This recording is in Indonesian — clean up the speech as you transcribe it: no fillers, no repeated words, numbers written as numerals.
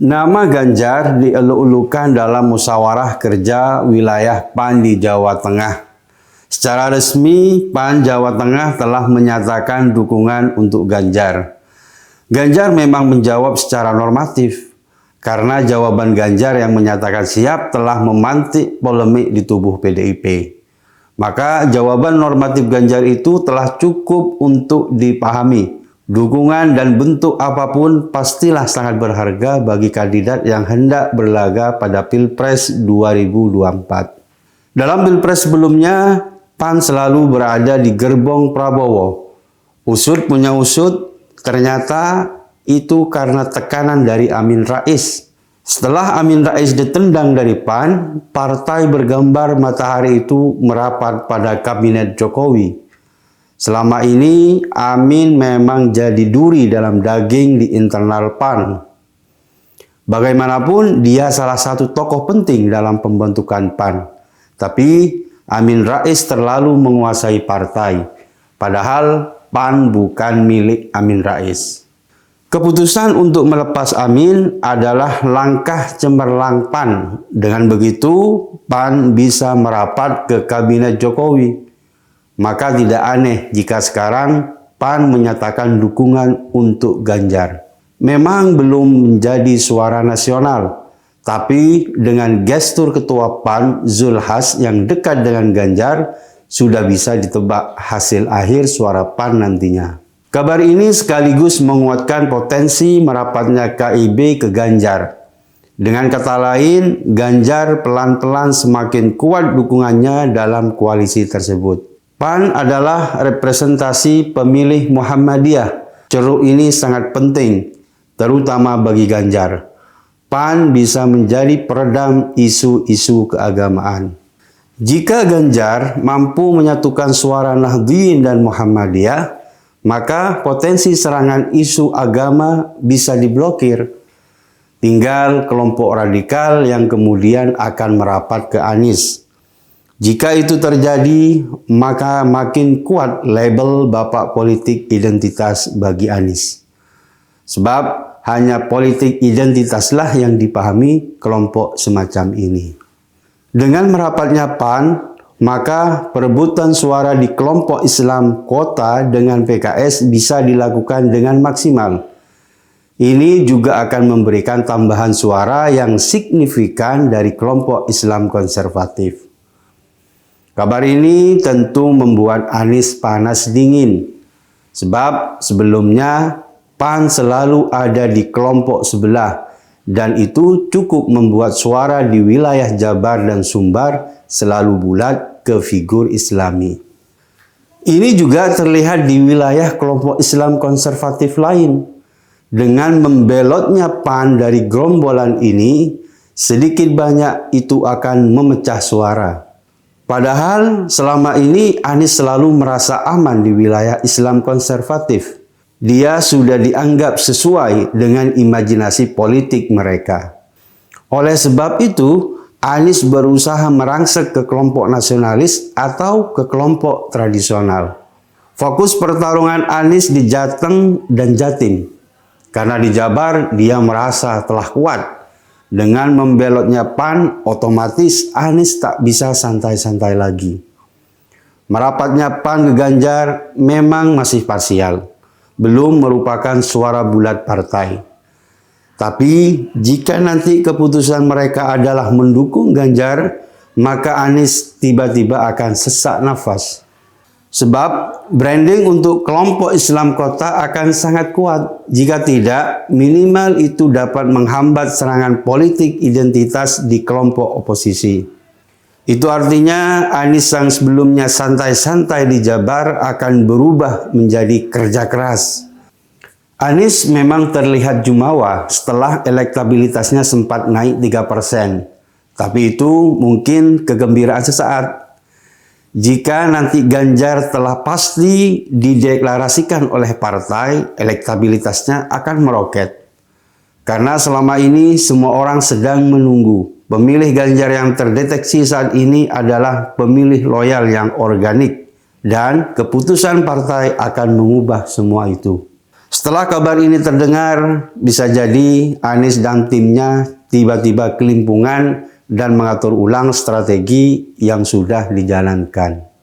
Nama Ganjar dieluk-elukan dalam musyawarah kerja wilayah PAN di Jawa Tengah. Secara resmi, PAN Jawa Tengah telah menyatakan dukungan untuk Ganjar. Ganjar memang menjawab secara normatif, karena jawaban Ganjar yang menyatakan siap telah memantik polemik di tubuh PDIP. Maka jawaban normatif Ganjar itu telah cukup untuk dipahami. Dukungan dan bentuk apapun pastilah sangat berharga bagi kandidat yang hendak berlaga pada Pilpres 2024. Dalam Pilpres sebelumnya, PAN selalu berada di gerbong Prabowo. Usut punya usut, ternyata itu karena tekanan dari Amin Rais. Setelah Amin Rais ditendang dari PAN, partai bergambar matahari itu merapat pada kabinet Jokowi. Selama ini, Amin memang jadi duri dalam daging di internal PAN. Bagaimanapun, dia salah satu tokoh penting dalam pembentukan PAN. Tapi, Amin Rais terlalu menguasai partai. Padahal, PAN bukan milik Amin Rais. Keputusan untuk melepas Amin adalah langkah cemerlang PAN. Dengan begitu, PAN bisa merapat ke kabinet Jokowi. Maka tidak aneh jika sekarang PAN menyatakan dukungan untuk Ganjar. Memang belum menjadi suara nasional, tapi dengan gestur Ketua PAN Zulkifli Hasan yang dekat dengan Ganjar, sudah bisa ditebak hasil akhir suara PAN nantinya. Kabar ini sekaligus menguatkan potensi merapatnya KIB ke Ganjar. Dengan kata lain, Ganjar pelan-pelan semakin kuat dukungannya dalam koalisi tersebut. PAN adalah representasi pemilih Muhammadiyah. Ceruk ini sangat penting, terutama bagi Ganjar. PAN bisa menjadi peredam isu-isu keagamaan. Jika Ganjar mampu menyatukan suara Nahdliyin dan Muhammadiyah, maka potensi serangan isu agama bisa diblokir. Tinggal kelompok radikal yang kemudian akan merapat ke Anies. Jika itu terjadi, maka makin kuat label bapak politik identitas bagi Anies. Sebab hanya politik identitaslah yang dipahami kelompok semacam ini. Dengan merapatnya PAN, maka perebutan suara di kelompok Islam kota dengan PKS bisa dilakukan dengan maksimal. Ini juga akan memberikan tambahan suara yang signifikan dari kelompok Islam konservatif. Kabar ini tentu membuat Anies panas dingin, sebab sebelumnya PAN selalu ada di kelompok sebelah, dan itu cukup membuat suara di wilayah Jabar dan Sumbar selalu bulat ke figur Islami. Ini juga terlihat di wilayah kelompok Islam konservatif lain. Dengan membelotnya PAN dari gerombolan ini, sedikit banyak itu akan memecah suara. Padahal selama ini Anies selalu merasa aman di wilayah Islam konservatif. Dia sudah dianggap sesuai dengan imajinasi politik mereka. Oleh sebab itu, Anies berusaha merangsek ke kelompok nasionalis atau ke kelompok tradisional. Fokus pertarungan Anies di Jateng dan Jatim. Karena di Jabar dia merasa telah kuat. Dengan membelotnya PAN, otomatis Anies tak bisa santai-santai lagi. Merapatnya PAN ke Ganjar memang masih parsial, belum merupakan suara bulat partai. Tapi jika nanti keputusan mereka adalah mendukung Ganjar, maka Anies tiba-tiba akan sesak nafas. Sebab branding untuk kelompok Islam kota akan sangat kuat. Jika tidak, minimal itu dapat menghambat serangan politik identitas di kelompok oposisi. Itu artinya Anies yang sebelumnya santai-santai di Jabar akan berubah menjadi kerja keras. Anies memang terlihat jumawa setelah elektabilitasnya sempat naik 3%. Tapi itu mungkin kegembiraan sesaat. Jika nanti Ganjar telah pasti dideklarasikan oleh partai, elektabilitasnya akan meroket. Karena selama ini semua orang sedang menunggu. Pemilih Ganjar yang terdeteksi saat ini adalah pemilih loyal yang organik. Dan keputusan partai akan mengubah semua itu. Setelah kabar ini terdengar, bisa jadi Anies dan timnya tiba-tiba kelimpungan dan mengatur ulang strategi yang sudah dijalankan.